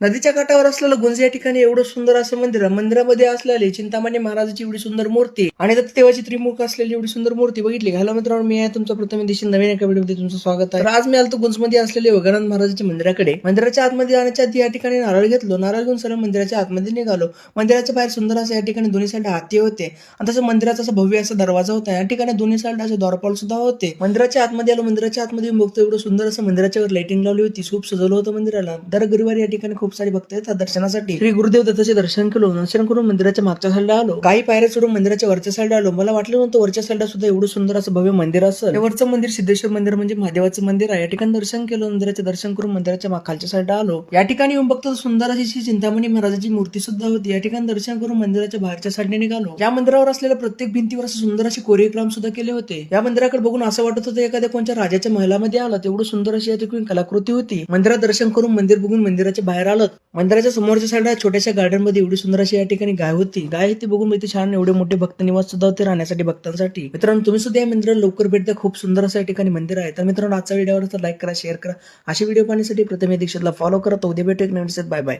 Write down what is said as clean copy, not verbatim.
नदीच्या काठावर असलेलं गुंज या ठिकाणी एवढं सुंदर असं मंदिर आहे. मंदिरामध्ये असलेली चिंतामणी महाराजाची एवढी सुंदर मूर्ती आणि दत्तदेवाची त्रिमुख असलेली एवढी सुंदर मूर्ती बघितली. हॅलो मित्रांनो, मी आहे तुमचा प्रथम दिवशी नवीन एका व्हिडिओमध्ये तुमचं स्वागत आहे. तर आज मी आलतो गुंजमध्ये असलेले योगानंद महाराजांच्या मंदिराकडे. मंदिराच्या आतमध्ये जाण्याच्या आधी या ठिकाणी नारळ घेतलो. नारळ घेऊन सरळ मंदिराच्या आतमध्ये निघालो. मंदिराच्या बाहेर सुंदर असं या ठिकाणी दोन्ही साईड हाती होते आणि तसं मंदिराचा असा भव्य असा दरवाजा होता. या ठिकाणी दोन्ही साईड असे द्वारपाल सुद्धा होते. मंदिराच्या आतमध्ये आलो. मंदिराच्या आतमध्ये बघतो एवढं सुंदर असं मंदिराच्या वर लाइटिंग लावली होती. खूप सजवलं होतं मंदिराला. दर गुरुवारी या ठिकाणी खूप सारे भक्त येतात दर्शनासाठी. श्री गुरुदेव दत्ताचे दर्शन केलं. दर्शन करून मंदिराच्या मागच्या साईडला आलो. काही पायऱ्या चढून मंदिराच्या वरच्या साईडला आलो. मला वाटलं नव्हतं वरच्या साईडला सुद्धा एवढं सुंदर असं भव्य मंदिर असेल. वरचं मंदिर सिद्धेश्वर मंदिर म्हणजे महादेवाचं मंदिर आहे. या ठिकाणी दर्शन केलं. मंदिराचे दर्शन करून मंदिराच्या खालच्या साईडला आलो. या ठिकाणी येऊन बघतो सुंदर अशी चिंतामणी महाराजाची मूर्ती सुद्धा होती. या ठिकाणी दर्शन करून मंदिराच्या बाहेरच्या साईडने निघालो. या मंदिरावर असलेल्या प्रत्येक भिंतीवर असं सुंदर असे कोरियोग्राम सुद्धा केले होते. या मंदिराकडे बघून असं वाटत होतं एखाद्या कोणत्या राजाच्या महलामध्ये आलं. तेवढं सुंदर अशी या ठिकाणी कलाकृती होती. मंदिरात दर्शन करून मंदिर बघून मंदिराच्या बाहेर आलं. मंदिराच्या समोरच्या साईडला छोट्याशा गार्डन मध्ये एवढी सुंदर अशी या ठिकाणी गाय होती. गाय ती बघून इथे छान एवढे मोठे भक्त निवास सुद्धा होते राहण्यासाठी भक्तांसाठी. मित्रांनो, तुम्ही सुद्धा या मंदिराला लवकर भेट द्या. खूप सुंदर असं या ठिकाणी मंदिर आहे. तर मित्रांनो, आजचा व्हिडिओ आवडला तर लाईक करा, शेअर करा. अशी व्हिडिओ पाहण्यासाठी प्रथम या दीक्षितला फॉलो करा. तर उद्या भेटू एक नवीन. Bye bye.